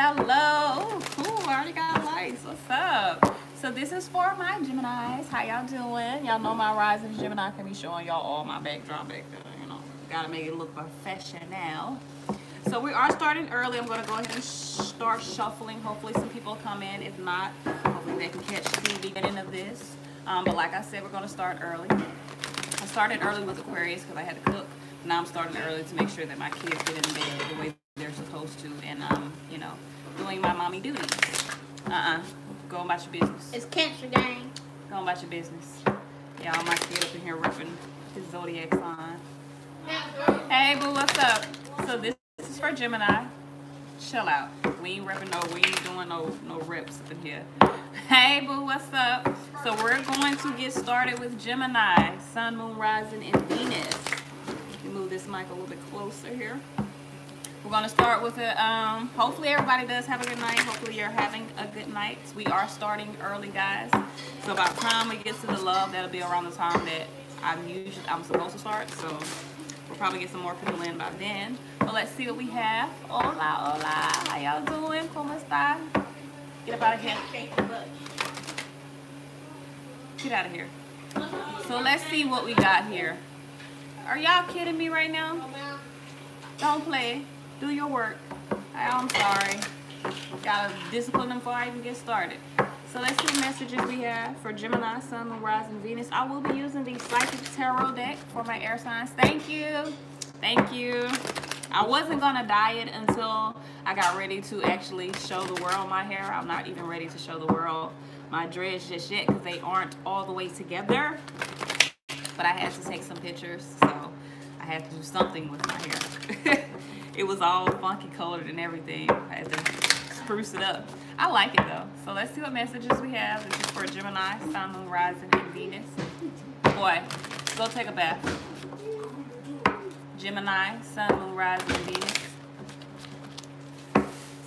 Hello. Ooh, I already got likes. What's up? So this is for my Geminis. How y'all doing? Y'all know my rising Gemini can be showing y'all all my backdrop back there. You know, gotta make it look professional. So we are starting early. I'm gonna go ahead and start shuffling. Hopefully some people come in. If not, hopefully they can catch the beginning of this. But like I said, we're gonna start early. I started early with Aquarius because I had to cook. Now I'm starting early to make sure that my kids get in bed the way they're supposed to, and you know, doing my mommy duties. Go about your business. It's Cancer Gang. Go about your business. Y'all, my kid up in here ripping his zodiac sign. Hey, boo, what's up? So this is for Gemini. Chill out. We ain't ripping we ain't doing no rips up in here. Hey, boo, what's up? So we're going to get started with Gemini, Sun, Moon, Rising, and Venus. Let me move this mic a little bit closer here. We're going to start with it. Hopefully everybody does have a good night. Hopefully you're having a good night. We are starting early, guys. So by the time we get to the love, that'll be around the time that I'm supposed to start. So we'll probably get some more people in by then. But let's see what we have. Hola, hola. How y'all doing? ¿Cómo están? Get up out of here. Get out of here. So let's see what we got here. Are y'all kidding me right now? Don't play. Do your work. I'm sorry. Gotta discipline them before I even get started. So let's see what messages we have for Gemini, Sun, Moon, Rising, Venus. I will be using the Psychic Tarot deck for my air signs. Thank you. Thank you. I wasn't gonna dye it until I got ready to actually show the world my hair. I'm not even ready to show the world my dreads just yet because they aren't all the way together. But I had to take some pictures, so I had to do something with my hair. It was all funky colored and everything. I had to spruce it up. I like it though. So let's see what messages we have. This is for Gemini, Sun, Moon, Rising, and Venus. Boy, go take a bath. Gemini, Sun, Moon, Rising, and Venus.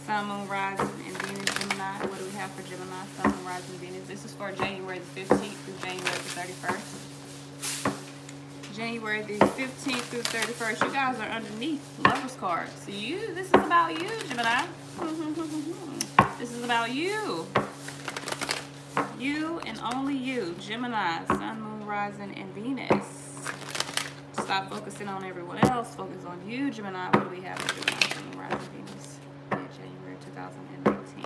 Sun, Moon, Rising, and Venus, Gemini. What do we have for Gemini, Sun, Moon, Rising, and Venus? This is for January the 15th through January the 31st. January the 15th through 31st. You guys are underneath Lover's card. So this is about you, Gemini. This is about you. You and only you. Gemini, Sun, Moon, Rising, and Venus. Stop focusing on everyone else. Focus on you, Gemini. What do we have for Gemini, Sun, Moon, Rising, Venus? January 2019.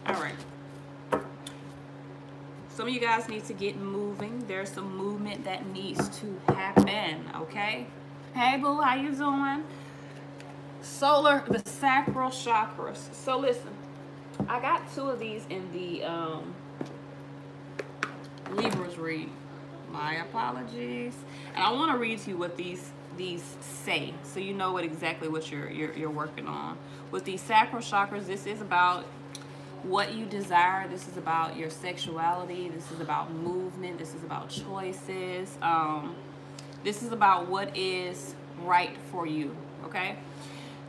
All right. Some of you guys need to get moving. There's some movement that needs to happen, okay? Hey, boo, how you doing? The sacral chakras. So listen, I got two of these in the Libra's read. My apologies. And I want to read to you what these say, so you know exactly what you're working on. With these sacral chakras, this is about what you desire. This is about your sexuality. This is about movement. This is about choices. This is about what is right for you, okay?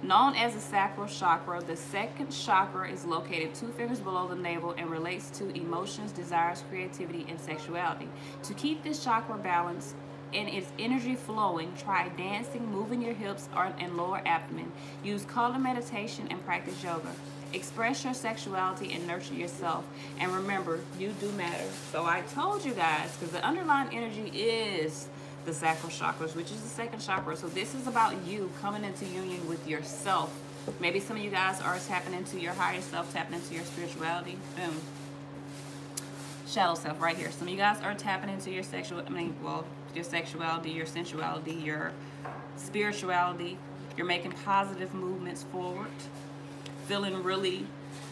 Known as the sacral chakra, the second chakra is located 2 fingers below the navel and relates to emotions, desires, creativity, and sexuality. To keep this chakra balanced and its energy flowing, try dancing, moving your hips and lower abdomen. Use color meditation and practice yoga. Express your sexuality and nurture yourself. And remember, you do matter. So I told you guys, because the underlying energy is the sacral chakras, which is the second chakra. So this is about you coming into union with yourself. Maybe some of you guys are tapping into your higher self, tapping into your spirituality. Boom. Shadow self right here. Some of you guys are tapping into your your sexuality, your sensuality, your spirituality. You're making positive movements forward. Feeling really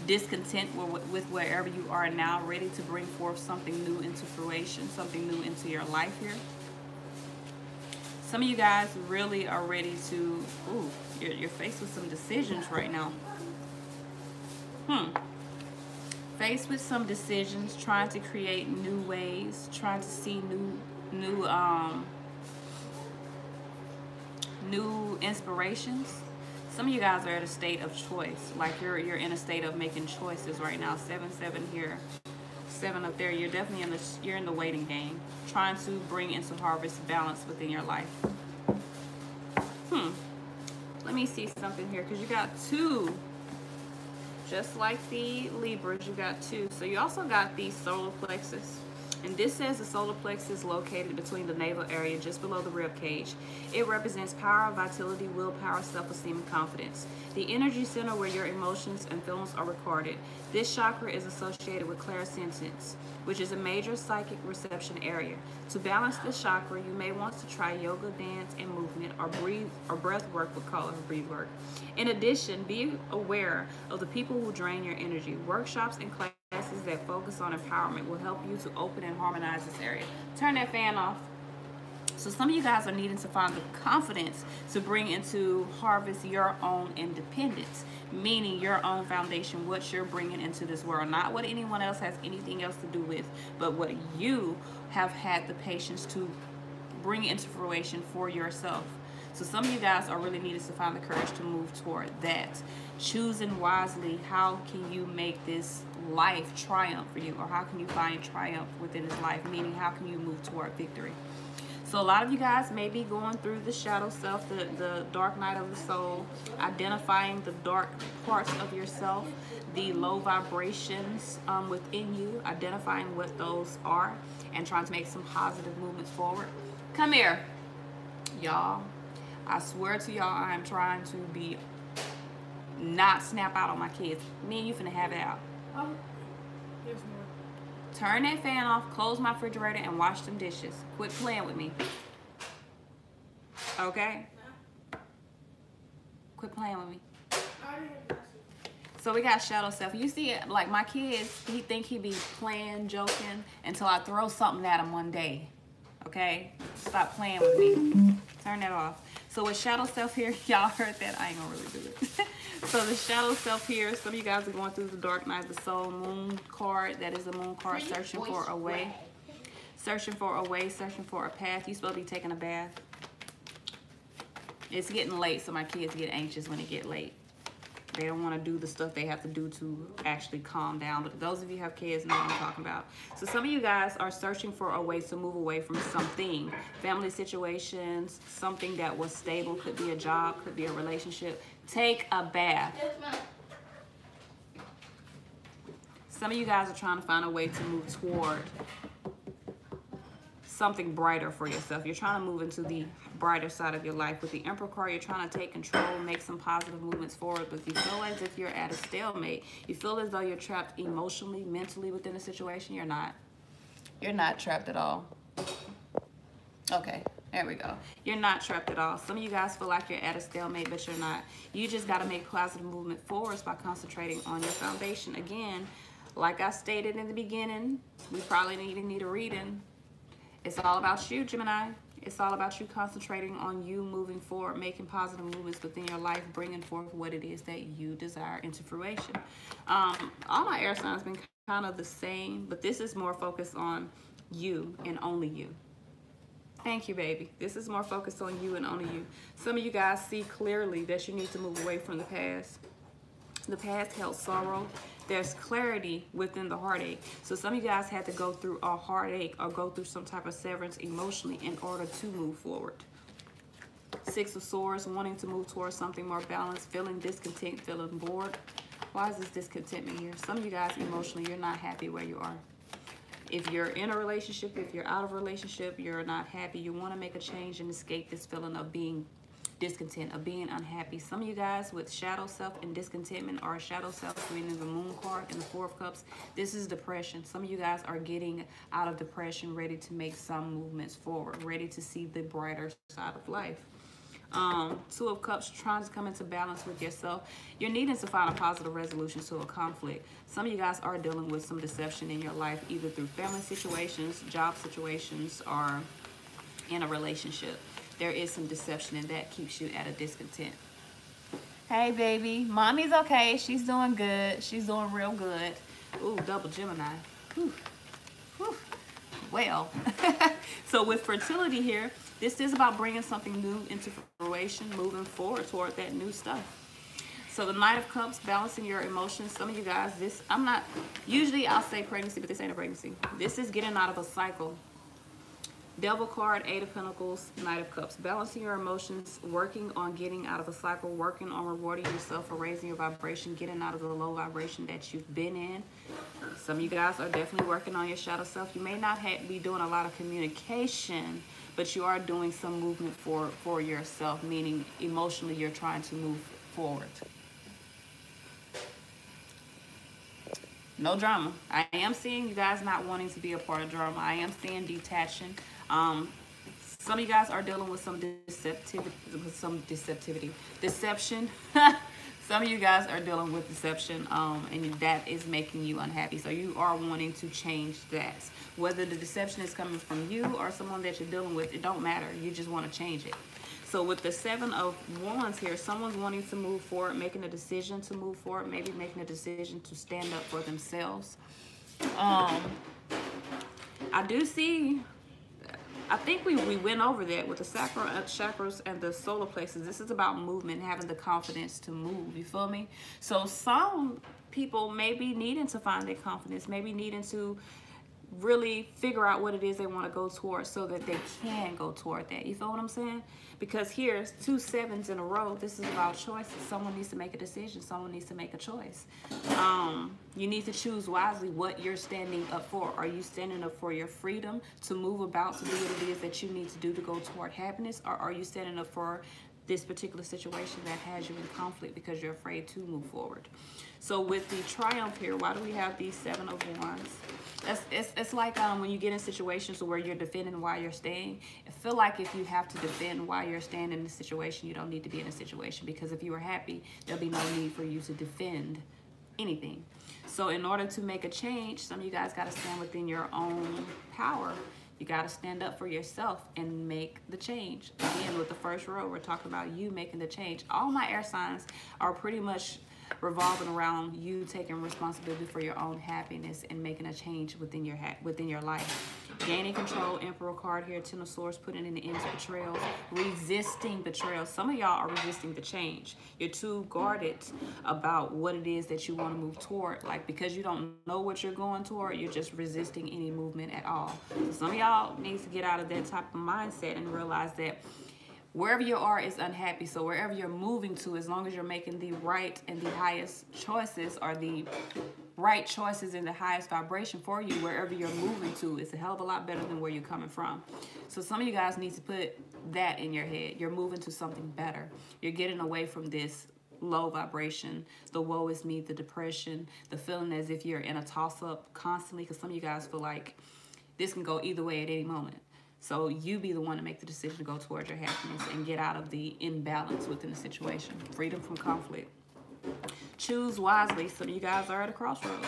discontent with wherever you are now, ready to bring forth something new into fruition, something new into your life here. Some of you guys really are ready to, you're faced with some decisions right now. Faced with some decisions, trying to create new ways, trying to see new inspirations. Some of you guys are at a state of choice, like you're in a state of making choices right now. 7, 7 here, 7 up there. You're definitely you're in the waiting game, trying to bring into harvest balance within your life. Let me see something here, because you got two Just like the Libras, you got 2. So you also got the solar plexus. And this says the solar plexus is located between the navel area, just below the rib cage. It represents power, vitality, willpower, self-esteem, and confidence. The energy center where your emotions and feelings are recorded. This chakra is associated with clairsentience, which is a major psychic reception area. To balance this chakra, you may want to try yoga, dance, and movement, or breath work with color, breathe work. In addition, be aware of the people who drain your energy. Workshops and classes that focus on empowerment will help you to open and harmonize this area. Turn that fan off. So some of you guys are needing to find the confidence to bring into harvest your own independence, meaning your own foundation, what you're bringing into this world, not what anyone else has anything else to do with, but what you have had the patience to bring into fruition for yourself. So some of you guys are really needed to find the courage to move toward that. Choosing wisely, how can you make this life triumph for you? Or how can you find triumph within this life? Meaning, how can you move toward victory? So a lot of you guys may be going through the shadow self, the dark night of the soul, identifying the dark parts of yourself, the low vibrations within you, identifying what those are, and trying to make some positive movements forward. Come here, y'all. I swear to y'all, I am trying to be not snap out on my kids. Me and you finna have it out. There's more. Turn that fan off, close my refrigerator, and wash them dishes. Quit playing with me. Okay? Quit playing with me. So we got shadow self. You see it, like my kids, he think he be playing, joking, until I throw something at him one day. Okay? Stop playing with me. Turn that off. So with shadow self here, y'all heard that. I ain't gonna really do it. So the shadow self here, some of you guys are going through the dark night of the soul. Moon card, that is the moon card, searching for a way. Searching for a way, searching for a path. You supposed to be taking a bath. It's getting late, so my kids get anxious when it get late. They don't want to do the stuff they have to do to actually calm down. But those of you who have kids know what I'm talking about. So some of you guys are searching for a way to move away from something. Family situations, something that was stable. Could be a job, could be a relationship. Take a bath. Some of you guys are trying to find a way to move toward something brighter for yourself. You're trying to move into the brighter side of your life. With the Emperor card, you're trying to take control, make some positive movements forward, but you feel as if you're at a stalemate. You feel as though you're trapped emotionally, mentally within a situation. You're not. You're not trapped at all. Okay, there we go. You're not trapped at all. Some of you guys feel like you're at a stalemate, but you're not. You just got to make positive movement forwards by concentrating on your foundation. Again, like I stated in the beginning, we probably need a reading. It's all about you, Gemini. It's all about you concentrating on you moving forward, making positive movements within your life, bringing forth what it is that you desire into fruition. All my air signs been kind of the same, but this is more focused on you and only you. Thank you, baby. This is more focused on you and only you. Some of you guys see clearly that you need to move away from the past. The past held sorrow. There's clarity within the heartache. So some of you guys had to go through a heartache or go through some type of severance emotionally in order to move forward. Six of Swords, wanting to move towards something more balanced, feeling discontent, feeling bored. Why is this discontentment here? Some of you guys emotionally, you're not happy where you are. If you're in a relationship, if you're out of a relationship, you're not happy. You want to make a change and escape this feeling of being discontent, of being unhappy. Some of you guys with shadow self and discontentment, or shadow self meaning the moon card and the Four of Cups, this is depression. Some of you guys are getting out of depression, ready to make some movements forward, ready to see the brighter side of life. Two of Cups, trying to come into balance with yourself. You're needing to find a positive resolution to a conflict. Some of you guys are dealing with some deception in your life, either through family situations, job situations, or in a relationship. There is some deception, and that keeps you at a discontent. Hey, baby. Mommy's okay. She's doing good. She's doing real good. Ooh, double Gemini. Whew. Whew. Well, so with fertility here, this is about bringing something new into fruition, moving forward toward that new stuff. So the Knight of Cups, balancing your emotions. Some of you guys, this, I'm not, usually I'll say pregnancy, but this ain't a pregnancy. This is getting out of a cycle. Devil card, Eight of Pentacles, Knight of Cups. Balancing your emotions, working on getting out of a cycle, working on rewarding yourself for raising your vibration, getting out of the low vibration that you've been in. Some of you guys are definitely working on your shadow self. You may not be doing a lot of communication, but you are doing some movement for yourself, meaning emotionally you're trying to move forward. No drama. I am seeing you guys not wanting to be a part of drama. I am seeing detaching. Some of you guys are dealing with some deception. Some of you guys are dealing with deception, and that is making you unhappy. So you are wanting to change that. Whether the deception is coming from you or someone that you're dealing with, it don't matter. You just want to change it. So with the Seven of Wands here, someone's wanting to move forward, making a decision to move forward, maybe making a decision to stand up for themselves. I do see, I think we went over that with the chakras and the solar plexus. This is about movement, having the confidence to move. You feel me? So some people may be needing to find their confidence, maybe needing to really figure out what it is they want to go towards so that they can go toward that. You feel what I'm saying? Because here's 2 sevens in a row. This is about choices. Someone needs to make a decision. Someone needs to make a choice. You need to choose wisely what you're standing up for. Are you standing up for your freedom to move about, to do what it is that you need to do to go toward happiness? Or are you standing up for this particular situation that has you in conflict because you're afraid to move forward? So with the Triumph here, why do we have these 7 of Wands? It's like when you get in situations where you're defending why you're staying. I feel like if you have to defend why you're staying in the situation, you don't need to be in a situation, because if you were happy, there'll be no need for you to defend anything. So in order to make a change, some of you guys got to stand within your own power. You got to stand up for yourself and make the change. Again, with the first row, we're talking about you making the change. All my air signs are pretty much revolving around you taking responsibility for your own happiness and making a change within your life. Gaining control, Emperor card here, Ten of Swords, putting an end to betrayal, resisting betrayal. Some of y'all are resisting the change. You're too guarded about what it is that you want to move toward. Like, because you don't know what you're going toward, you're just resisting any movement at all. So some of y'all needs to get out of that type of mindset and realize that wherever you are is unhappy. So wherever you're moving to, as long as you're making the right and the highest choices, or the right choices in the highest vibration for you, wherever you're moving to, it's a hell of a lot better than where you're coming from. So some of you guys need to put that in your head. You're moving to something better. You're getting away from this low vibration, the woe is me, the depression, the feeling as if you're in a toss-up constantly, because some of you guys feel like this can go either way at any moment. So you be the one to make the decision to go towards your happiness and get out of the imbalance within the situation. Freedom from conflict. Choose wisely. Some of you guys are at a crossroads.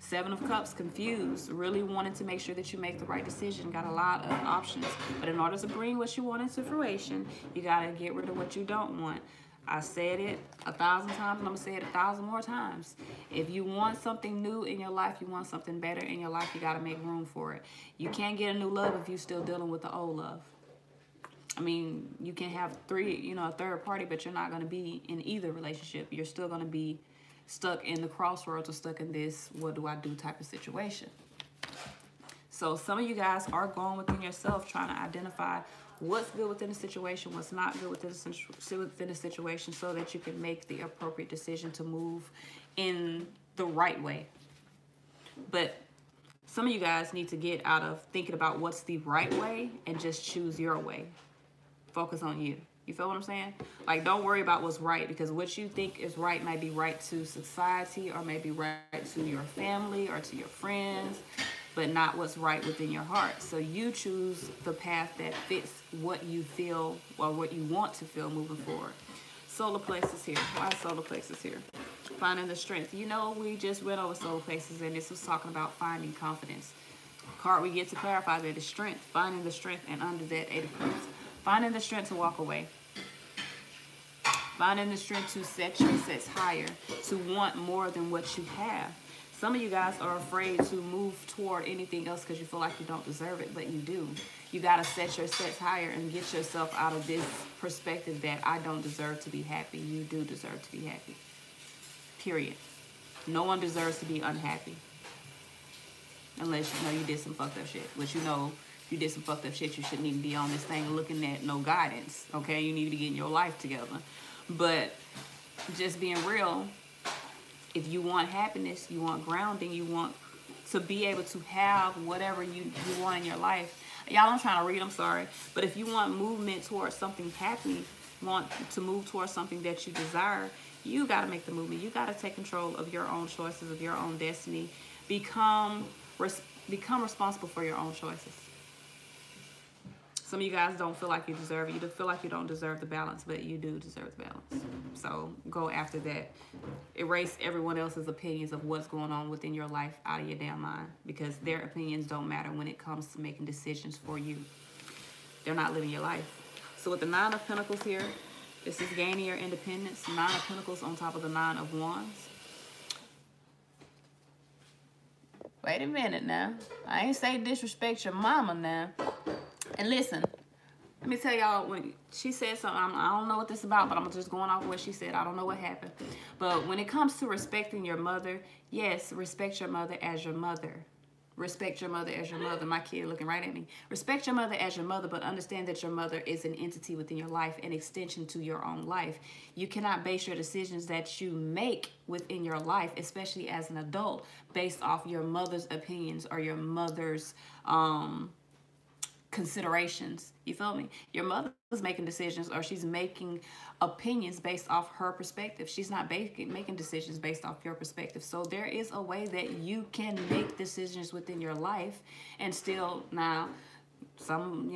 7 of Cups, confused, really wanting to make sure that you make the right decision. Got a lot of options. But in order to bring what you want into fruition, you got to get rid of what you don't want. I said it 1,000 times, and I'm going to say it 1,000 more times. If you want something new in your life, you want something better in your life, you got to make room for it. You can't get a new love if you're still dealing with the old love. I mean, you can have a third party, but you're not going to be in either relationship. You're still going to be stuck in the crossroads, or stuck in this what do I do type of situation. So some of you guys are going within yourself, trying to identify what's good within the situation, what's not good within the situation, so that you can make the appropriate decision to move in the right way. But some of you guys need to get out of thinking about what's the right way and just choose your way. Focus on you. You feel what I'm saying? Like, don't worry about what's right, because what you think is right might be right to society, or maybe right to your family or to your friends, but not what's right within your heart. So you choose the path that fits what you feel, or what you want to feel moving forward. Solar plexus here. Why solar plexus here? Finding the strength. You know, we just went over solar plexus, and this was talking about finding confidence. Card we get to clarify that is strength. Finding the strength, and under that, 8 of Cups. Finding the strength to walk away. Finding the strength to set your sets higher, to want more than what you have. Some of you guys are afraid to move toward anything else because you feel like you don't deserve it, but you do. You got to set your sets higher and get yourself out of this perspective that I don't deserve to be happy. You do deserve to be happy. Period. No one deserves to be unhappy. Unless you know you did some fucked up shit, which you know you did some fucked up shit. You shouldn't even be on this thing looking at no guidance, okay? You need to be getting your life together. But just being real, if you want happiness, you want grounding, you want to be able to have whatever you want in your life. Y'all, I'm trying to read, I'm sorry. But if you want movement towards something happy, want to move towards something that you desire, you got to make the movement. You got to take control of your own choices, of your own destiny. Become responsible for your own choices. Some of you guys don't feel like you deserve it. You feel like you don't deserve the balance, but you do deserve the balance. So go after that. Erase everyone else's opinions of what's going on within your life out of your damn mind, because their opinions don't matter when it comes to making decisions for you. They're not living your life. So with the 9 of Pentacles here, this is gaining your independence. 9 of Pentacles on top of the 9 of Wands. Wait a minute now. I ain't say disrespect your mama now. And listen, let me tell y'all, when she said something, I don't know what this is about, but I'm just going off what she said. I don't know what happened. But when it comes to respecting your mother, yes, respect your mother as your mother. Respect your mother as your mother. My kid looking right at me. Respect your mother as your mother, but understand that your mother is an entity within your life, an extension to your own life. You cannot base your decisions that you make within your life, especially as an adult, based off your mother's opinions or your mother's considerations. You feel me? Your mother is making decisions, or she's making opinions based off her perspective. She's not making decisions based off your perspective. So there is a way that you can make decisions within your life and still, now, some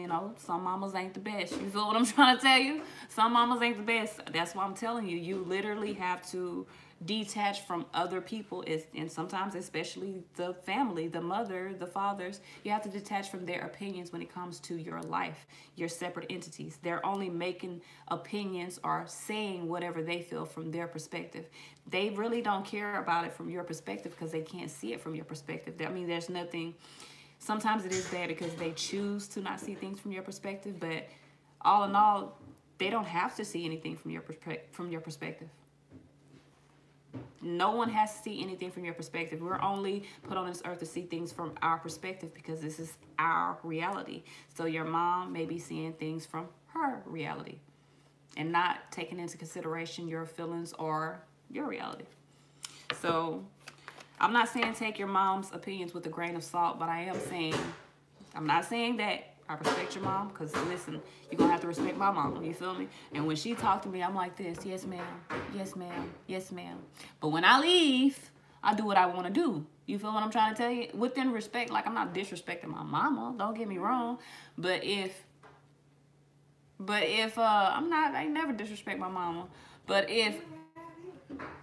mamas ain't the best. You feel what I'm trying to tell you? Some mamas ain't the best. That's why I'm telling you, you literally have to detach from other people, and sometimes especially the family, the mother, the fathers. You have to detach from their opinions when it comes to your life. You're separate entities. They're only making opinions or saying whatever they feel from their perspective. They really don't care about it from your perspective because they can't see it from your perspective. I mean, there's nothing. Sometimes it is bad because they choose to not see things from your perspective, but all in all, they don't have to see anything from your perspective. No one has to see anything from your perspective. We're only put on this earth to see things from our perspective because this is our reality. So your mom may be seeing things from her reality and not taking into consideration your feelings or your reality. So I'm not saying take your mom's opinions with a grain of salt, but I am saying, I'm not saying that I respect your mom, because listen, you're going to have to respect my mom, you feel me? And when she talked to me, I'm like this, yes, ma'am, yes, ma'am, yes, ma'am. But when I leave, I do what I want to do. You feel what I'm trying to tell you? Within respect, like I'm not disrespecting my mama, don't get me wrong. But if I ain't never disrespect my mama. But if,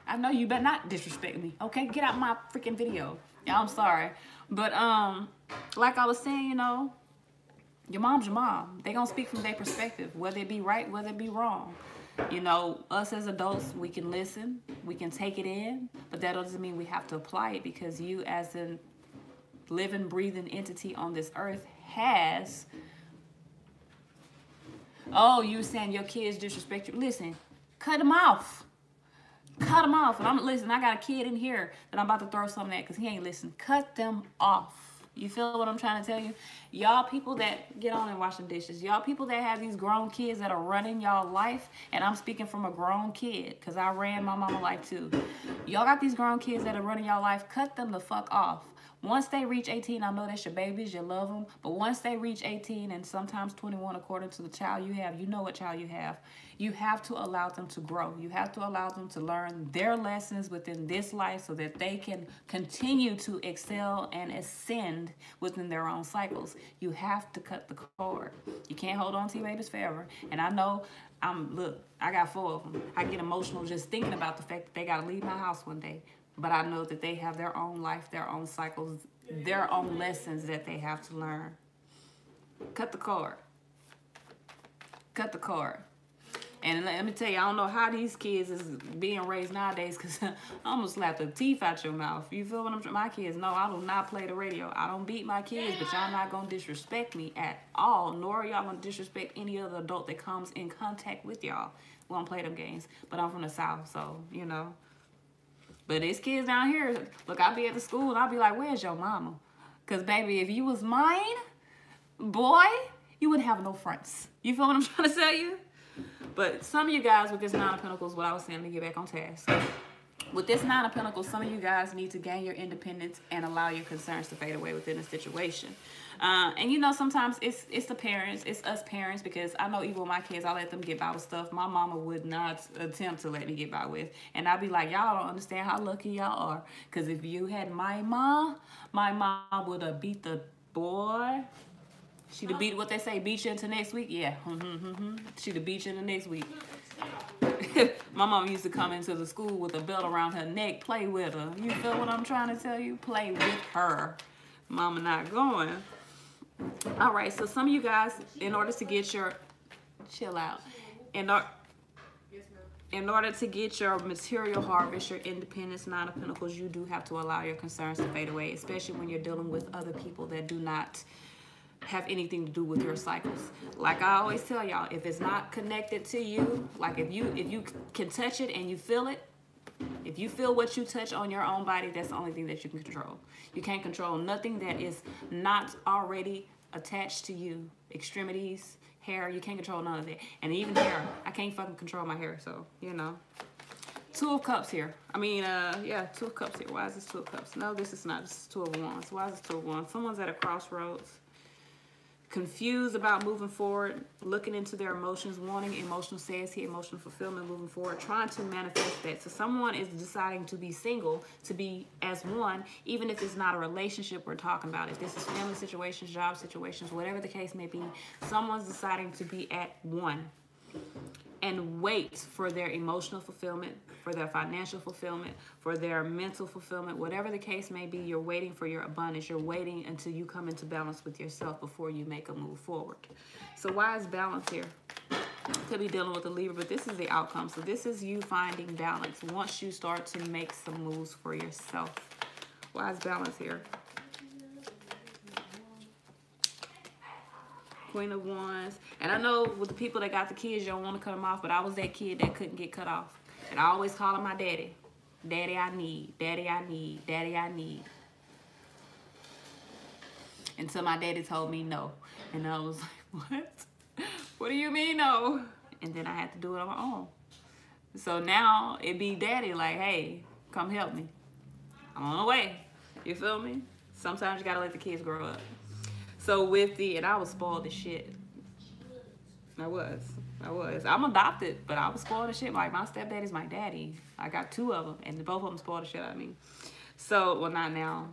I know you better not disrespect me, okay? Get out my freaking video. Yeah, I'm sorry. But like I was saying, your mom's your mom. They gonna speak from their perspective, whether it be right, whether it be wrong. Us as adults, we can listen, we can take it in, but that doesn't mean we have to apply it, because you as a living, breathing entity on this earth has, oh, you saying your kids disrespect you. Listen, cut them off. Cut them off. And listen, I got a kid in here that I'm about to throw something at because he ain't listening. Cut them off. You feel what I'm trying to tell you? Y'all people that get on and wash the dishes. Y'all people that have these grown kids that are running y'all life. And I'm speaking from a grown kid because I ran my mama life too. Y'all got these grown kids that are running y'all life. Cut them the fuck off. Once they reach 18, I know that's your babies, you love them. But once they reach 18 and sometimes 21, according to the child you have, you know what child you have to allow them to grow. You have to allow them to learn their lessons within this life so that they can continue to excel and ascend within their own cycles. You have to cut the cord. You can't hold on to your babies forever. And I know, look, I got 4 of them. I get emotional just thinking about the fact that they got to leave my house one day. But I know that they have their own life, their own cycles, their own lessons that they have to learn. Cut the cord. Cut the cord. And let me tell you, I don't know how these kids is being raised nowadays, because I almost slapped the teeth out your mouth. You feel what I'm saying? My kids, no, I do not play the radio. I don't beat my kids, but y'all not going to disrespect me at all, nor y'all going to disrespect any other adult that comes in contact with y'all. We don't play them games, but I'm from the South, so, But these kids down here, look, I'll be at the school and I'll be like, where's your mama? Because, baby, if you was mine, boy, you wouldn't have no fronts. You feel what I'm trying to tell you? But some of you guys with this Nine of Pentacles, what I was saying, to get back on task. With this Nine of Pentacles, some of you guys need to gain your independence and allow your concerns to fade away within the situation. And you know, sometimes it's the parents, it's us parents, because I know even with my kids, I let them get by with stuff my mama would not attempt to let me get by with. And I'd be like, y'all don't understand how lucky y'all are. Because if you had my mom would have beat the boy. She'd have beat, what they say, beat you into next week? Yeah. She'd have beat you into next week. My mom used to come into the school with a belt around her neck, play with her. You feel what I'm trying to tell you? Play with her. Mama not going. All right, so some of you guys, in order to get your, chill out, in order to get your material harvest, your independence, Nine of Pentacles, you do have to allow your concerns to fade away, especially when you're dealing with other people that do not have anything to do with your cycles. Like I always tell y'all, if it's not connected to you, like if you can touch it and you feel it, if you feel what you touch on your own body, that's the only thing that you can control. You can't control nothing that is not already attached to you. Extremities, hair, you can't control none of that. And even hair, I can't fucking control my hair, so, you know. Two of Cups here. I mean, yeah, Two of Cups here. Why is this Two of Cups? No, this is not. This is Two of Wands. Why is this Two of Wands? Someone's at a crossroads. Confused about moving forward, looking into their emotions, wanting emotional safety, emotional fulfillment, moving forward, trying to manifest that. So someone is deciding to be single, to be as one, even if it's not a relationship we're talking about. If this is family situations, job situations, whatever the case may be, someone's deciding to be at one and wait for their emotional fulfillment, for their financial fulfillment, for their mental fulfillment, whatever the case may be. You're waiting for your abundance. You're waiting until you come into balance with yourself before you make a move forward. So why is balance here? Could be dealing with a Libra, but this is the outcome. So this is you finding balance once you start to make some moves for yourself. Why is balance here? Queen of Wands. And I know with the people that got the kids, you don't want to cut them off, but I was that kid that couldn't get cut off. And I always call him my daddy. Daddy, I need. Daddy, I need. Daddy, I need. Until my daddy told me no. And I was like, what? What do you mean no? And then I had to do it on my own. So now it be daddy like, hey, come help me. I'm on the way. You feel me? Sometimes you got to let the kids grow up. So with the, and I was spoiled as shit. I was. I'm adopted, but I was spoiled as shit. Like, my stepdaddy's my daddy. I got two of them, and both of them spoiled the shit out of me. So, well, not now.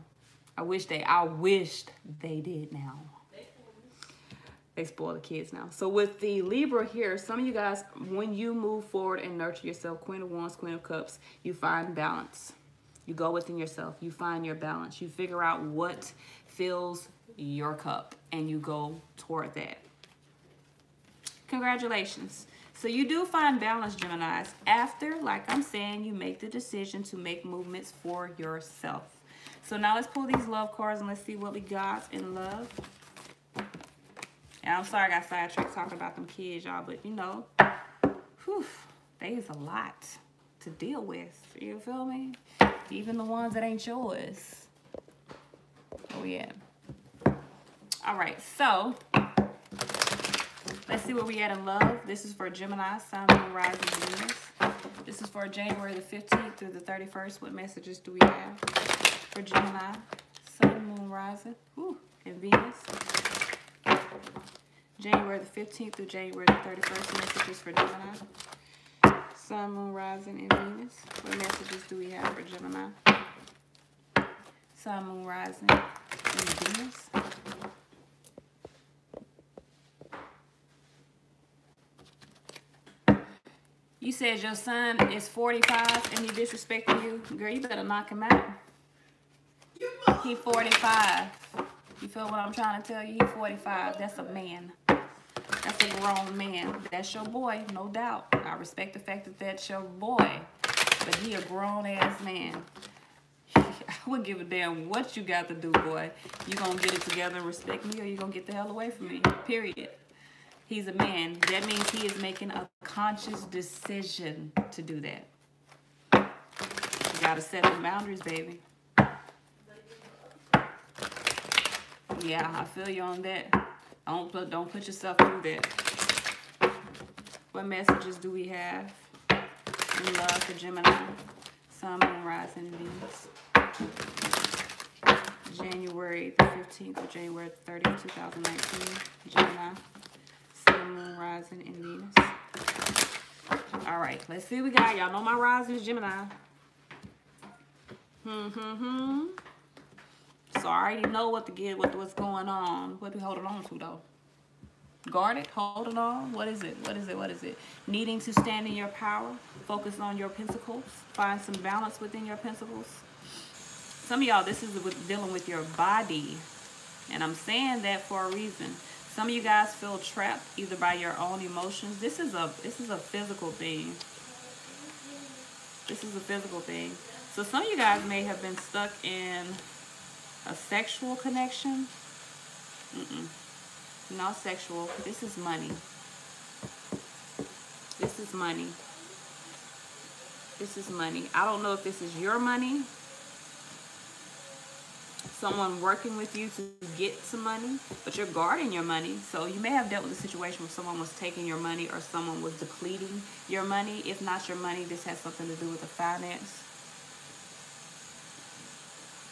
I wished they did now. They spoil the kids now. So with the Libra here, some of you guys, when you move forward and nurture yourself, Queen of Wands, Queen of Cups, you find balance. You go within yourself. You find your balance. You figure out what fills your cup, and you go toward that. Congratulations. So you do find balance, Geminis, after, like I'm saying, you make the decision to make movements for yourself. So now let's pull these love cards and let's see what we got in love. And I'm sorry I got sidetracked talking about them kids, y'all, but you know, whew, there's a lot to deal with. You feel me? Even the ones that ain't yours. Oh yeah. All right, so let's see where we at in love. This is for Gemini, Sun, Moon, Rising, Venus. This is for January the 15th through the 31st. What messages do we have for Gemini, Sun, Moon, Rising, and Venus? January the 15th through January the 31st. Messages for Gemini, Sun, Moon, Rising, and Venus. What messages do we have for Gemini, Sun, Moon, Rising, and Venus? You said your son is 45 and he disrespecting you. Girl, you better knock him out. He 45. You feel what I'm trying to tell you? He 45. That's a man. That's a grown man. That's your boy, no doubt. I respect the fact that that's your boy. But he a grown-ass man. I wouldn't give a damn what you got to do, boy. You gonna get it together and respect me, or you gonna get the hell away from me. Period. He's a man. That means he is making a conscious decision to do that. You gotta set the boundaries, baby. Yeah, I feel you on that. Don't put yourself through that. What messages do we have in love for Gemini? Sun, Moon, Rising, Venus. January the 15th or January the 30th, 2019. Gemini. Sun, Moon, Rising, and Venus. All right, let's see what we got. Y'all know my rising is Gemini. So I already know what to get, what's going on. What are we holding on to, though? Guarded, holding on. What is it? What is it? What is it? Needing to stand in your power. Focus on your pentacles. Find some balance within your pentacles. Some of y'all, this is dealing with your body. And I'm saying that for a reason. Some of you guys feel trapped either by your own emotions. This is a physical thing. This is a physical thing. So some of you guys may have been stuck in a sexual connection. Not sexual. This is money. This is money. This is money. I don't know if this is your money. Someone working with you to get some money, but you're guarding your money. So you may have dealt with a situation where someone was taking your money or someone was depleting your money. If not your money, this has something to do with the finance.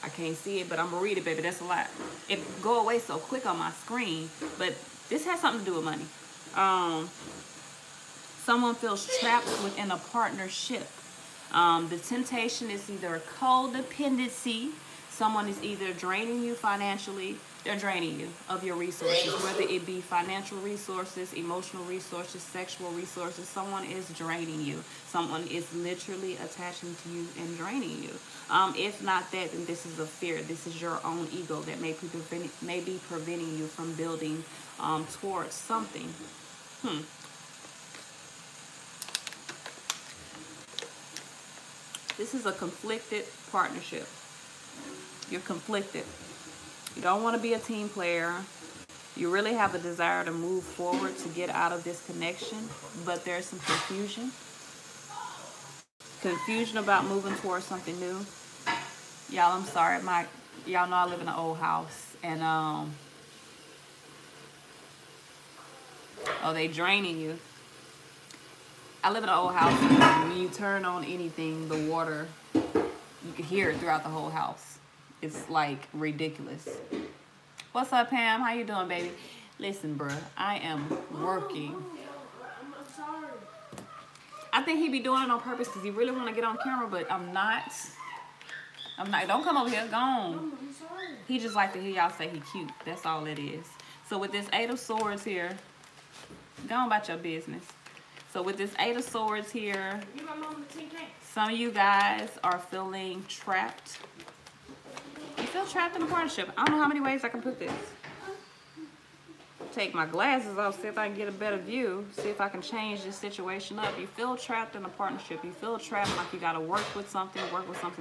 I can't see it, but I'm gonna read it, baby. That's a lot. It go away so quick on my screen, but this has something to do with money. Someone feels trapped within a partnership. The temptation is either codependency. Someone is either draining you financially, they're draining you of your resources, whether it be financial resources, emotional resources, sexual resources. Someone is draining you. Someone is literally attaching to you and draining you. If not that, then this is a fear. This is your own ego that may be preventing you from building towards something. This is a conflicted partnership. You're conflicted. You don't want to be a team player. You really have a desire to move forward to get out of this connection, but there's some confusion. Confusion about moving towards something new. Y'all, I'm sorry. Y'all know I live in an old house, and they draining you. I live in an old house, and when you turn on anything, the water, you can hear it throughout the whole house. It's like ridiculous. What's up, Pam? How you doing, baby? Listen, bruh, I am working. I'm sorry. I think he be doing it on purpose because he really want to get on camera, but I'm not. Don't come over here. Go on. I'm sorry. He just like to hear y'all say he cute. That's all it is. So with this 8 of Swords here, go on about your business. So with this 8 of Swords here, some of you guys are feeling trapped. You feel trapped in a partnership. I don't know how many ways I can put this. Take my glasses off, see if I can get a better view, see if I can change this situation up. You feel trapped in a partnership. You feel trapped like you got to work with something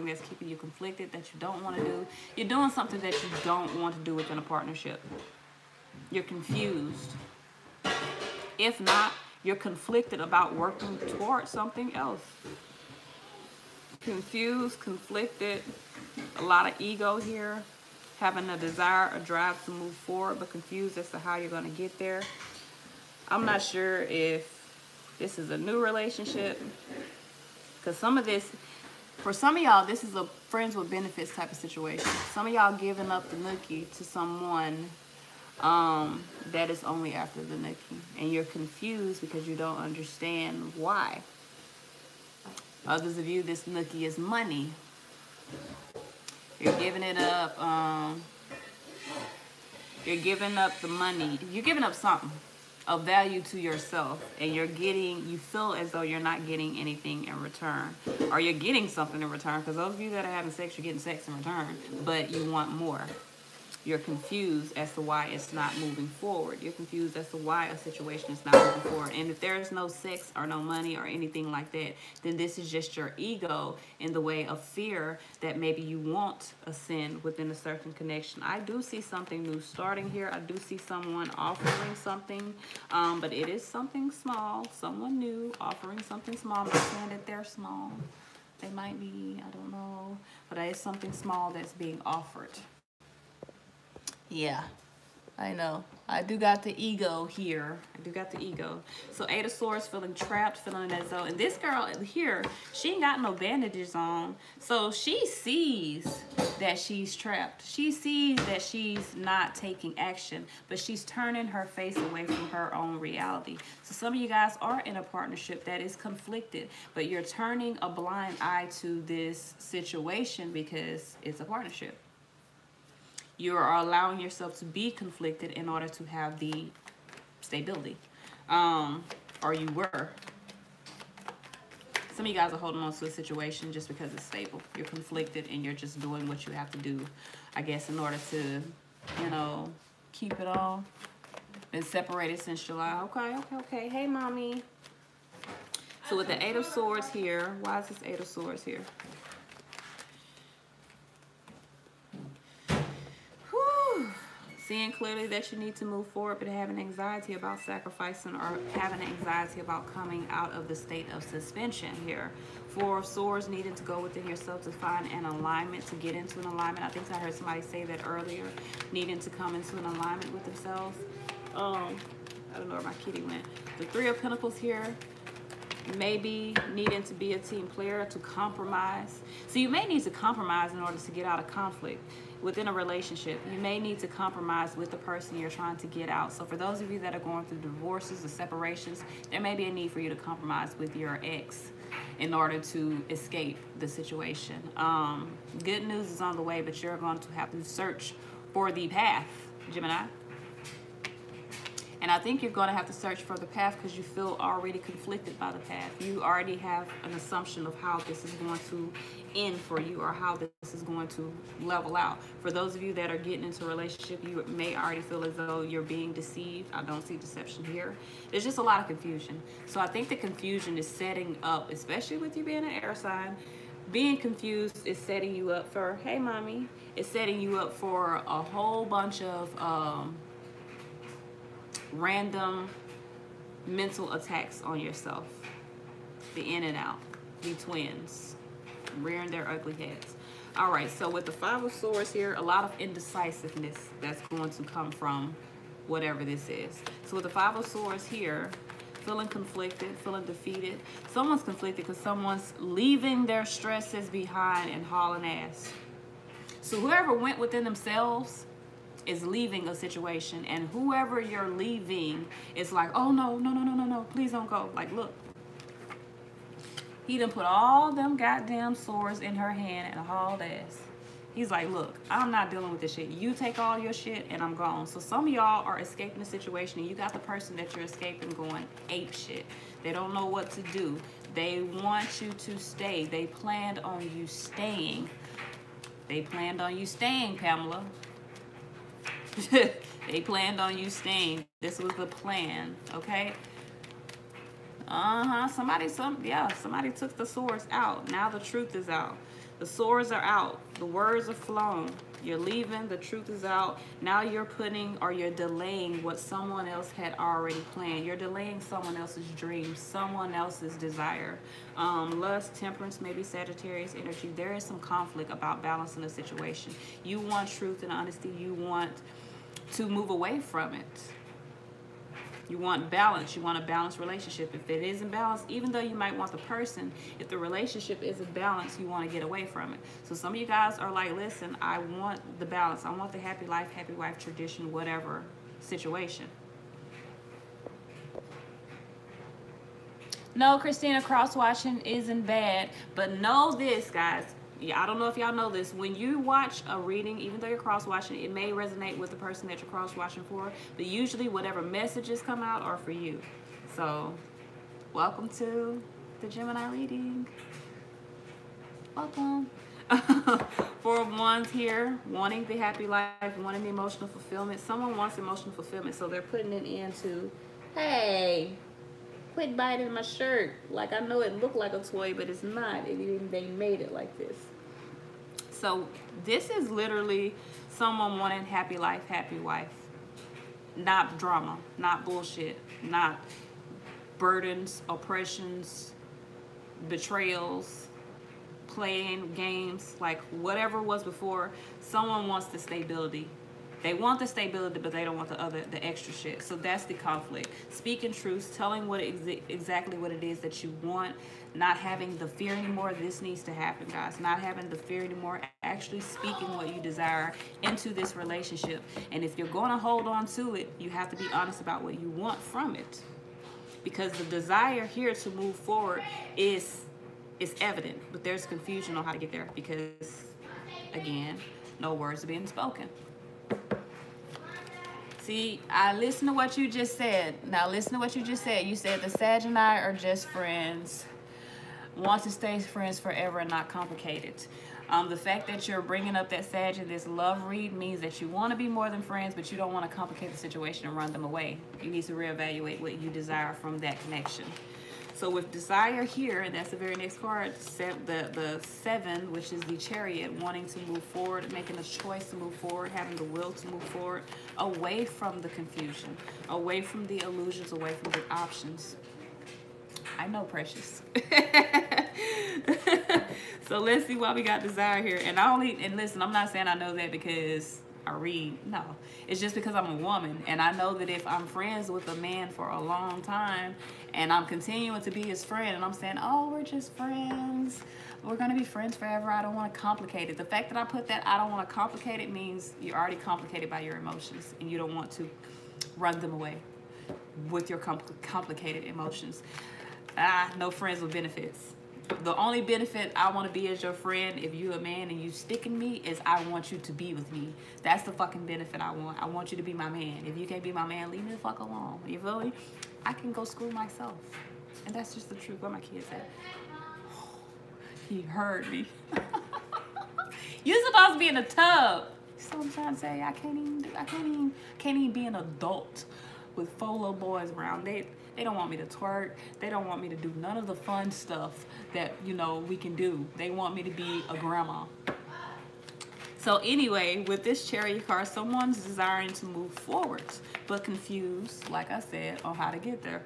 that's keeping you conflicted, that you don't want to do. You're doing something that you don't want to do within a partnership. You're confused. If not, you're conflicted about working towards something else. Confused, conflicted, a lot of ego here, having a desire, a drive to move forward, but confused as to how you're going to get there. I'm not sure if this is a new relationship, because some of this, for some of y'all, this is a friends with benefits type of situation. Some of y'all giving up the nookie to someone that is only after the nookie, and you're confused because you don't understand why. Others of you, this nookie is money. You're giving it up. You're giving up the money. You're giving up something of value to yourself, and you feel as though you're not getting anything in return, or you're getting something in return, because those of you that are having sex, you're getting sex in return, but you want more. You're confused as to why it's not moving forward. You're confused as to why a situation is not moving forward. And if there's no sex or no money or anything like that, then this is just your ego in the way of fear that maybe you won't ascend within a certain connection. I do see something new starting here. I do see someone offering something, but it is something small, someone new offering something small. I'm not saying that they're small. They might be, I don't know, but it is something small that's being offered. Yeah, I know. I do got the ego here. I do got the ego. So Eight of Swords, feeling trapped, feeling as though, and this girl here, she ain't got no bandages on. So she sees that she's trapped. She sees that she's not taking action, but she's turning her face away from her own reality. So some of you guys are in a partnership that is conflicted, but you're turning a blind eye to this situation because it's a partnership. You are allowing yourself to be conflicted in order to have the stability. Or you were. Some of you guys are holding on to a situation just because it's stable. You're conflicted and you're just doing what you have to do, I guess, in order to, you know, keep it all. Been separated since July. Okay. Hey, mommy. So with the Eight of Swords here, why is this Eight of Swords here? Seeing clearly that you need to move forward, but having anxiety about sacrificing or having anxiety about coming out of the state of suspension here. Four of Swords, needing to go within yourself to find an alignment, to get into an alignment. I think I heard somebody say that earlier, needing to come into an alignment with themselves. I don't know where my kitty went. The Three of Pentacles here, maybe needing to be a team player, to compromise. So you may need to compromise in order to get out of conflict within a relationship. You may need to compromise with the person you're trying to get out. So for those of you that are going through divorces or separations, there may be a need for you to compromise with your ex in order to escape the situation. Good news is on the way, but you're going to have to search for the path, Gemini. And I think you're going to have to search for the path because you feel already conflicted by the path. You already have an assumption of how this is going to end for you or how this is going to level out. For those of you that are getting into a relationship, you may already feel as though you're being deceived. I don't see deception here. There's just a lot of confusion. So I think the confusion is setting up, especially with you being an air sign, being confused is setting you up for, hey, mommy, it's setting you up for a whole bunch of random mental attacks on yourself. The in and out, the twins, rearing their ugly heads. All right, so with the Five of Swords here, a lot of indecisiveness that's going to come from whatever this is. So with the Five of Swords here, feeling conflicted, feeling defeated. Someone's conflicted because someone's leaving their stresses behind and hauling ass. So whoever went within themselves is leaving a situation, and whoever you're leaving is like, oh no, please don't go. Like, look, he done put all them goddamn swords in her hand and hauled ass. He's like, look, I'm not dealing with this shit. You take all your shit and I'm gone. So some of y'all are escaping the situation and you got the person that you're escaping going ape shit. They don't know what to do. They want you to stay. They planned on you staying. They planned on you staying, Pamela. They planned on you staying. This was the plan, okay? Somebody took the swords out. Now the truth is out. The swords are out. The words are flown. You're leaving. The truth is out. Now you're putting or you're delaying what someone else had already planned. You're delaying someone else's dreams, someone else's desire. Lust, temperance, maybe Sagittarius energy. There is some conflict about balancing the situation. You want truth and honesty. You want to move away from it. You want balance. You want a balanced relationship. If it isn't balanced, even though you might want the person, if the relationship isn't balanced, you want to get away from it. So some of you guys are like, listen, I want the balance. I want the happy life, happy wife tradition, whatever situation. No, Christina, cross-watching isn't bad. But know this, guys. Yeah, I don't know if y'all know this. When you watch a reading, even though you're cross-watching, it may resonate with the person that you're cross-watching for, but usually whatever messages come out are for you. So, welcome to the Gemini reading. Welcome. Four of Wands here, wanting the happy life, wanting the emotional fulfillment. Someone wants emotional fulfillment, so they're putting it into, hey, quit biting my shirt. Like, I know it looked like a toy, but it's not. They made it like this. So this is literally someone wanting happy life, happy wife. Not drama, not bullshit, not burdens, oppressions, betrayals, playing games, like whatever was before. Someone wants the stability. They want the stability, but they don't want the extra shit. So that's the conflict. Speaking truth, telling exactly what it is that you want, not having the fear anymore. This needs to happen, guys. Not having the fear anymore. Actually speaking what you desire into this relationship. And if you're going to hold on to it, you have to be honest about what you want from it. Because the desire here to move forward is evident, but there's confusion on how to get there because, again, no words are being spoken. See, I listen to what you just said. Now listen to what you just said. You said the Sag and I are just friends. Want to stay friends forever and not complicated. The fact that you're bringing up that Sag in this love read means that you want to be more than friends, but you don't want to complicate the situation and run them away. You need to reevaluate what you desire from that connection. So with desire here, and that's the very next card, the 7, which is the Chariot, wanting to move forward, making a choice to move forward, having the will to move forward, away from the confusion, away from the illusions, away from the options. I know, precious. So let's see why we got desire here. And listen, I'm not saying I know that because I read. No, it's just because I'm a woman, and I know that if I'm friends with a man for a long time and I'm continuing to be his friend and I'm saying, oh, we're just friends, we're gonna be friends forever, I don't want to complicate it. The fact that I put that I don't want to complicate it means you're already complicated by your emotions and you don't want to run them away with your complicated emotions. No friends with benefits. The only benefit I want to be as your friend, if you're a man and you sticking me, is I want you to be with me. That's the fucking benefit I want. I want you to be my man. If you can't be my man, leave me the fuck alone. You feel me? I can go screw myself. And that's just the truth. Where my kids at? He heard me. You're supposed to be in the tub. So I'm trying to say I can't even be an adult with 4 little boys around. They don't want me to twerk. They don't want me to do none of the fun stuff that, you know, we can do. They want me to be a grandma. So anyway, with this Chariot card, someone's desiring to move forward, but confused, like I said, on how to get there.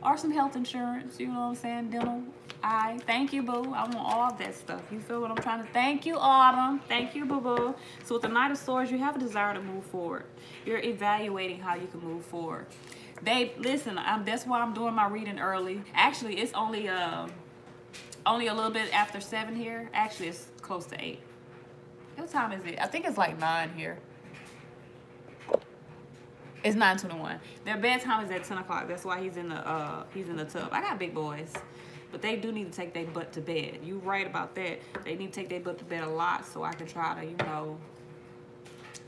Or some health insurance, you know what I'm saying? Dental, eye. Thank you, boo. I want all of that stuff. You feel what I'm trying to? Thank you, Autumn. Thank you, boo-boo. So with the Knight of Swords, you have a desire to move forward. You're evaluating how you can move forward. Babe, listen, that's why I'm doing my reading early. Actually, it's only a little bit after 7 here. Actually, it's close to 8. What time is it? I think it's like 9 here. It's 9:21. Their bedtime is at 10 o'clock. That's why he's in the tub. I got big boys, but they do need to take their butt to bed. You right about that. They need to take their butt to bed a lot so I can try to, you know.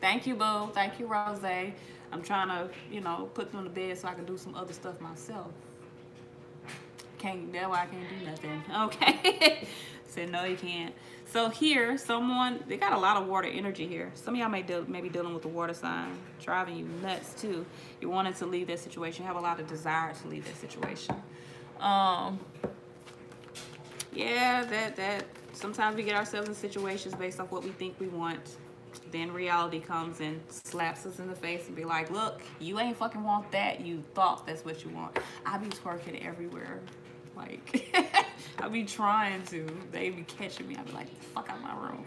Thank you, boo. Thank you, Rose. I'm trying to, you know, put them to bed so I can do some other stuff myself. That's why I can't do nothing. Okay. Said no, you can't. So here, they got a lot of water energy here. Some of y'all may be dealing with the water sign, driving you nuts too. You're wanting to leave that situation. You have a lot of desire to leave that situation. Yeah, that sometimes we get ourselves in situations based off what we think we want. Then reality comes and slaps us in the face and be like, look, you ain't fucking want that. You thought that's what you want. I be twerking everywhere. Like, I be trying to. They be catching me. I be like, fuck out my room.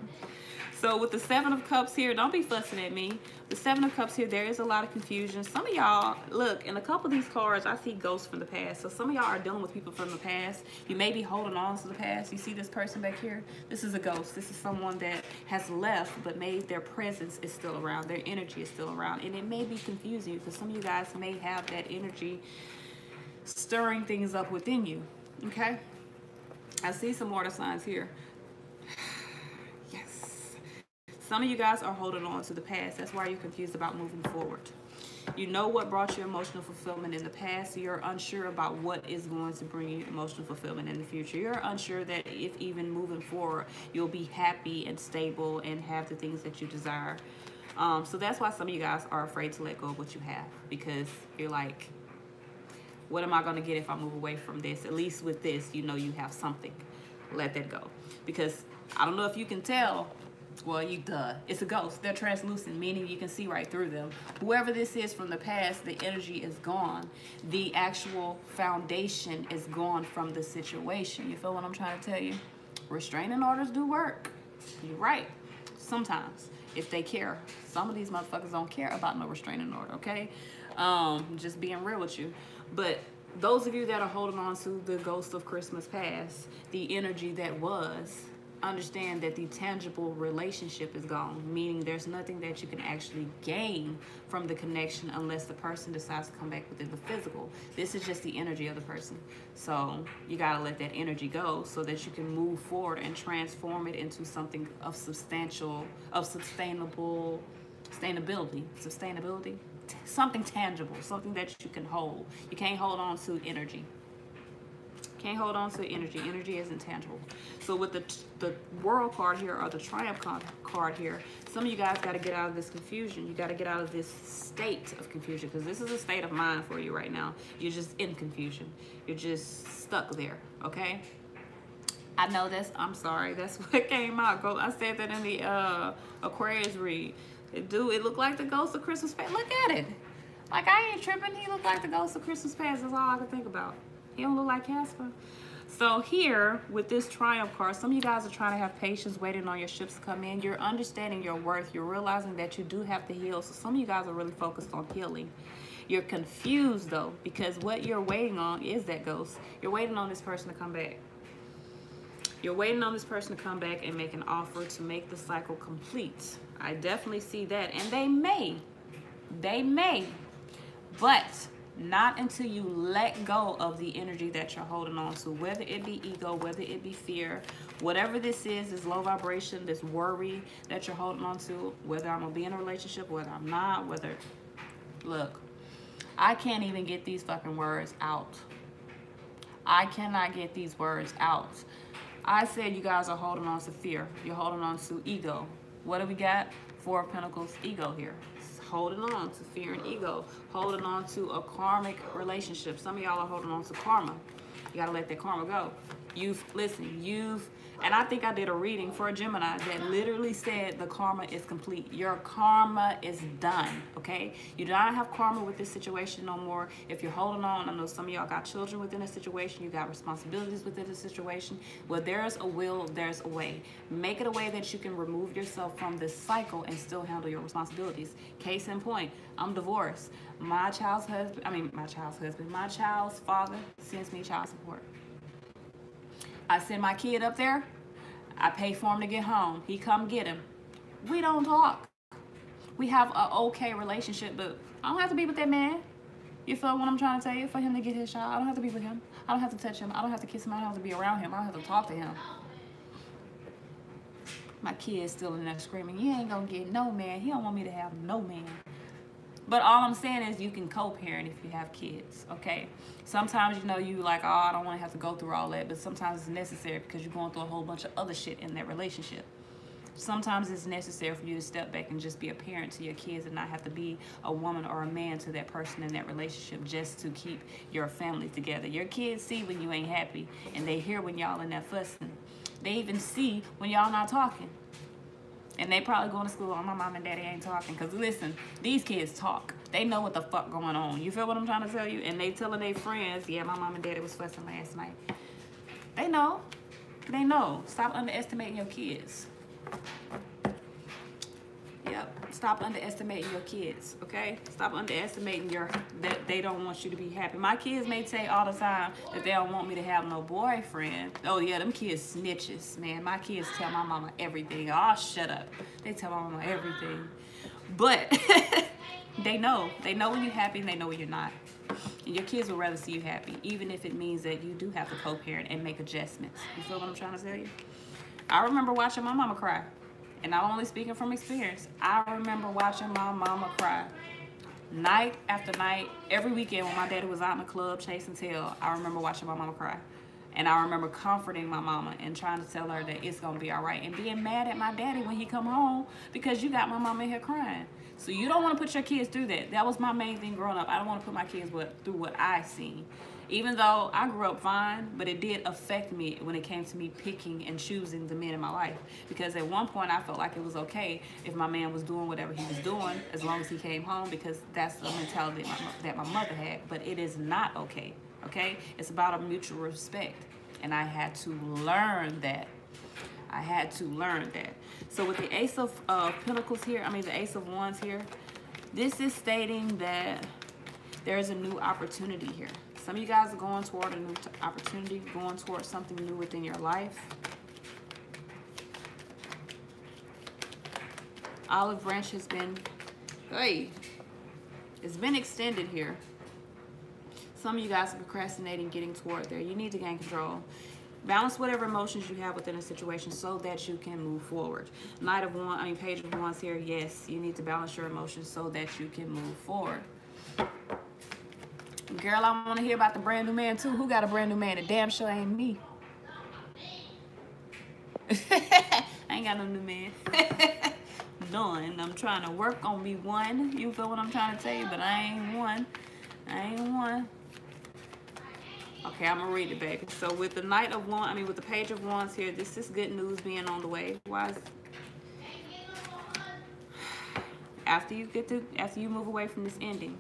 So with the 7 of Cups here, don't be fussing at me. The 7 of Cups here, there is a lot of confusion. Some of y'all, look, in a couple of these cards, I see ghosts from the past. So some of y'all are dealing with people from the past. You may be holding on to the past. You see this person back here? This is a ghost. This is someone that has left, but their presence is still around. Their energy is still around. And it may be confusing you because some of you guys may have that energy stirring things up within you. Okay? I see some water signs here. Some of you guys are holding on to the past. That's why you're confused about moving forward. You know what brought you emotional fulfillment in the past. So you're unsure about what is going to bring you emotional fulfillment in the future. You're unsure that if even moving forward, you'll be happy and stable and have the things that you desire. So that's why some of you guys are afraid to let go of what you have. Because you're like, what am I going to get if I move away from this? At least with this, you know you have something. Let that go. Because I don't know if you can tell. Well, it's a ghost. They're translucent, meaning you can see right through them. Whoever this is from the past, the energy is gone. The actual foundation is gone from the situation. You feel what I'm trying to tell you? Restraining orders do work. You're right. Sometimes. if they care. Some of these motherfuckers don't care about no restraining order, okay? Just being real with you. But those of you that are holding on to the ghost of Christmas past, the energy that was, understand that the tangible relationship is gone, meaning there's nothing that you can actually gain from the connection unless the person decides to come back within the physical. This is just the energy of the person. So you got to let that energy go so that you can move forward and transform it into something of sustainability, something tangible, something that you can hold. You can't hold on to energy. Can't hold on to energy. Energy isn't tangible. So with the World card here, or the Triumph card here, some of you guys got to get out of this confusion. You got to get out of this state of confusion, because this is a state of mind for you right now. You're just in confusion. You're just stuck there, okay? I know that's, I'm sorry, that's what came out. I said that in the Aquarius read. It looked like the ghost of Christmas past. Look at it. Like, I ain't tripping. He looked like the ghost of Christmas past. That's all I could think about. He don't look like Casper. So here, with this Triumph card, some of you guys are trying to have patience, waiting on your ships to come in. You're understanding your worth. You're realizing that you do have to heal. So some of you guys are really focused on healing. You're confused, though, because what you're waiting on is that ghost. You're waiting on this person to come back. You're waiting on this person to come back and make an offer to make the cycle complete. I definitely see that. And they may, but not until you let go of the energy that you're holding on to, whether it be ego, whether it be fear, whatever this is low vibration, this worry that you're holding on to, whether I'm gonna be in a relationship, whether I'm not, look, I can't even get these fucking words out. I cannot get these words out. I said you guys are holding on to fear. You're holding on to ego. What do we got? Four of Pentacles, ego here. Holding on to fear and ego, holding on to a karmic relationship. Some of y'all are holding on to karma. You gotta let that karma go. And I think I did a reading for a Gemini that literally said the karma is complete. Your karma is done, okay? You do not have karma with this situation no more. If you're holding on, I know some of y'all got children within a situation, you got responsibilities within a situation. Well, there's a will, there's a way. Make it a way that you can remove yourself from this cycle and still handle your responsibilities. Case in point, I'm divorced. My child's father sends me child support. I send my kid up there. I pay for him to get home. He come get him. We don't talk. We have an okay relationship, but I don't have to be with that man. You feel what I'm trying to tell you? For him to get his child, I don't have to be with him. I don't have to touch him. I don't have to kiss him. I don't have to be around him. I don't have to talk to him. My kid's still in there screaming, you ain't gonna get no man. He don't want me to have no man. But all I'm saying is you can co-parent if you have kids, okay? Sometimes, you know, you like, oh, I don't want to have to go through all that, but sometimes it's necessary because you're going through a whole bunch of other shit in that relationship. Sometimes it's necessary for you to step back and just be a parent to your kids and not have to be a woman or a man to that person in that relationship just to keep your family together. Your kids see when you ain't happy, and they hear when y'all in there fussing. They even see when y'all not talking. And they probably going to school, oh, my mom and daddy ain't talking. Because listen, these kids talk. They know what the fuck going on. You feel what I'm trying to tell you? And they telling their friends, yeah, my mom and daddy was fussing last night. They know. They know. Stop underestimating your kids. Yep. Stop underestimating your kids, okay? Stop underestimating that they don't want you to be happy. My kids may say all the time that they don't want me to have no boyfriend. Oh, yeah, them kids snitches, man. My kids tell my mama everything. Oh, shut up. They tell my mama everything. But they know. They know when you're happy and they know when you're not. And your kids will rather see you happy, even if it means that you do have to co-parent and make adjustments. You feel what I'm trying to tell you? I remember watching my mama cry. And I'm only speaking from experience. I remember watching my mama cry. Night after night, every weekend when my daddy was out in the club chasing tail, I remember watching my mama cry. And I remember comforting my mama and trying to tell her that it's going to be all right. And being mad at my daddy when he come home because you got my mama in here crying. So you don't want to put your kids through that. That was my main thing growing up. I don't want to put my kids through what I seen. Even though I grew up fine, but it did affect me when it came to me picking and choosing the men in my life. Because at one point I felt like it was okay if my man was doing whatever he was doing as long as he came home, because that's the mentality that my mother had. But it is not okay, okay? It's about a mutual respect. And I had to learn that. I had to learn that. So with the Ace of Pentacles here, I mean the Ace of Wands here, this is stating that there's a new opportunity here. Some of you guys are going toward a new opportunity, going toward something new within your life. Olive branch has been, hey, it's been extended here. Some of you guys are procrastinating getting toward there. You need to gain control. Balance whatever emotions you have within a situation so that you can move forward. Page of Wands here. Yes, you need to balance your emotions so that you can move forward. Girl, I want to hear about the brand new man too. Who got a brand new man? It damn sure ain't me. I ain't got no new man. None. I'm trying to work on me one. You feel what I'm trying to tell you? But I ain't one. I ain't one. Okay, I'm gonna read it, baby. So with the with the Page of Wands here, this is good news being on the way. Why is, after you move away from this ending.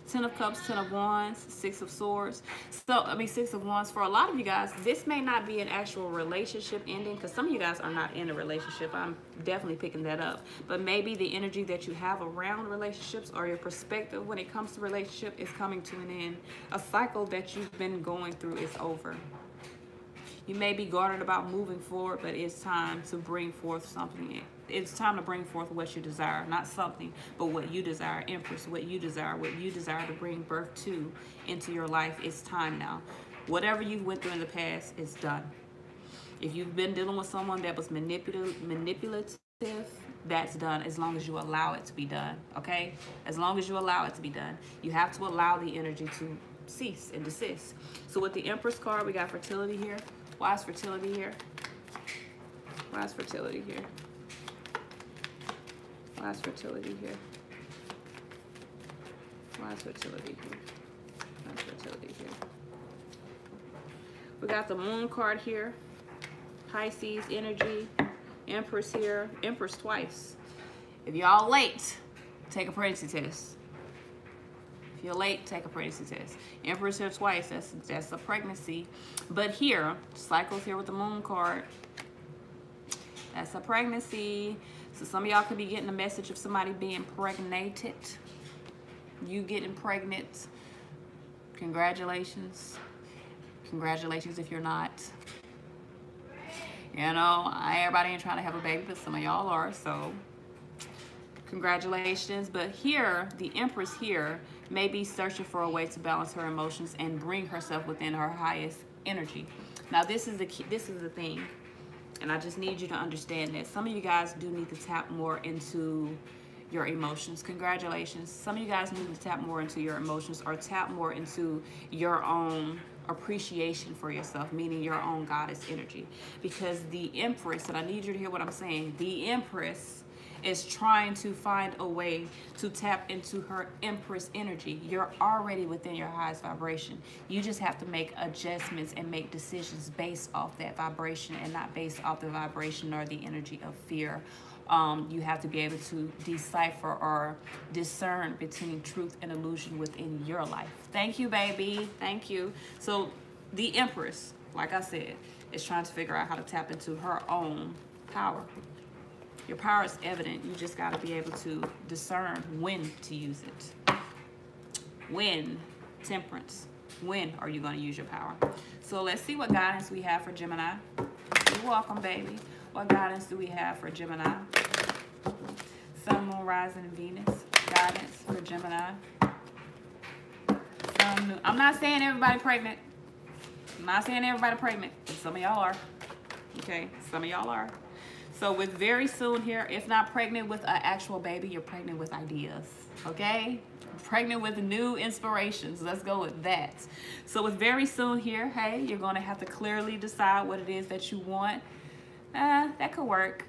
10 of Cups, 10 of Wands, 6 of Swords. So, 6 of Wands. For a lot of you guys, this may not be an actual relationship ending because some of you guys are not in a relationship. I'm definitely picking that up. But maybe the energy that you have around relationships or your perspective when it comes to relationship is coming to an end. A cycle that you've been going through is over. You may be guarded about moving forward, but it's time to bring forth something. It's time to bring forth what you desire, not something, but what you desire. Empress, what you desire to bring birth to into your life. It's time now. Whatever you went through in the past is done. If you've been dealing with someone that was manipulative, that's done as long as you allow it to be done, okay? As long as you allow it to be done. You have to allow the energy to cease and desist. So with the Empress card, we got fertility here. Why is fertility here? Why is fertility here? Why is fertility here? Why is fertility here? Why is fertility here? We got the Moon card here. Pisces energy. Empress here. Empress twice. If y'all late, take a pregnancy test. If you're late, take a pregnancy test. Empress here twice. That's a pregnancy. But here, cycles here with the Moon card. That's a pregnancy. So some of y'all could be getting a message of somebody being pregnated. You getting pregnant. Congratulations. Congratulations if you're not. You know, everybody ain't trying to have a baby, but some of y'all are, so congratulations. But here, the Empress here may be searching for a way to balance her emotions and bring herself within her highest energy. Now, this is the key, this is the thing. And I just need you to understand that some of you guys do need to tap more into your emotions. Congratulations. Some of you guys need to tap more into your emotions or tap more into your own appreciation for yourself, meaning your own goddess energy. Because the Empress, and I need you to hear what I'm saying, the Empress is trying to find a way to tap into her Empress energy. You're already within your highest vibration. You just have to make adjustments and make decisions based off that vibration and not based off the vibration or the energy of fear. You have to be able to decipher or discern between truth and illusion within your life. Thank you, baby. Thank you. So the Empress, like I said, is trying to figure out how to tap into her own power. Your power is evident. You just got to be able to discern when to use it. When, Temperance, when are you going to use your power? So let's see what guidance we have for Gemini. You're welcome, baby. What guidance do we have for Gemini? Sun, Moon, Rising, and Venus. Guidance for Gemini. Sun, Moon. I'm not saying everybody pregnant. I'm not saying everybody pregnant. Some of y'all are. Okay, some of y'all are. So with very soon here, if not pregnant with an actual baby, you're pregnant with ideas, okay? Pregnant with new inspirations. Let's go with that. So with very soon here, hey, you're going to have to clearly decide what it is that you want. That could work.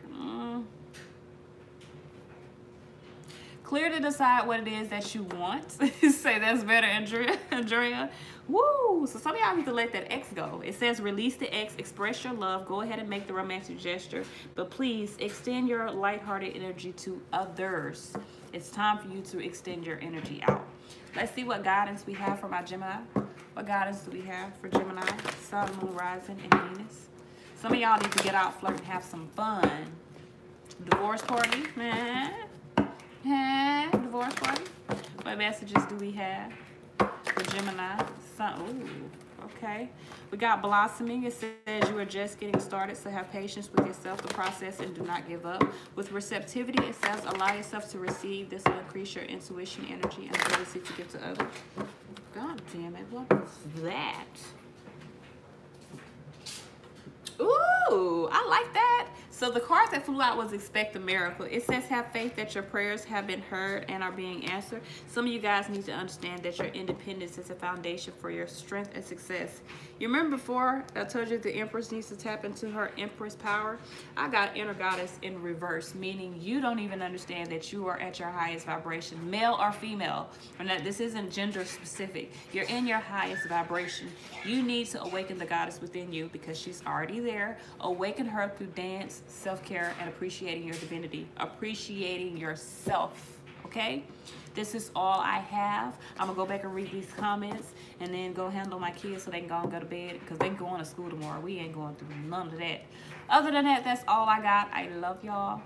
Clear to decide what it is that you want. Say that's better, Andrea. Woo! So some of y'all need to let that ex go. It says release the ex, express your love, go ahead and make the romantic gesture, but please extend your lighthearted energy to others. It's time for you to extend your energy out. Let's see what guidance we have for my Gemini. What guidance do we have for Gemini? Sun, Moon, Rising, and Venus. Some of y'all need to get out, flirt, and have some fun. Divorce party. Divorce party. What messages do we have for Gemini? Ooh, okay. We got blossoming. It says you are just getting started, so have patience with yourself, the process, and do not give up. With receptivity, it says allow yourself to receive. This will increase your intuition, energy, and ability to give to others. God damn it, what was that? Ooh, I like that. So the card that flew out was expect a miracle. It says have faith that your prayers have been heard and are being answered. Some of you guys need to understand that your independence is a foundation for your strength and success. You remember before I told you the Empress needs to tap into her Empress power? I got inner goddess in reverse, meaning you don't even understand that you are at your highest vibration, male or female. And that this isn't gender specific. You're in your highest vibration. You need to awaken the goddess within you because she's already there. Awaken her through dance, self-care, and appreciating your divinity, appreciating yourself. Okay, this is all I have. I'm gonna go back and read these comments and then go handle my kids so they can go and go to bed because they can go on to school tomorrow. We ain't going through none of that. Other than that, that's all I got. I love y'all.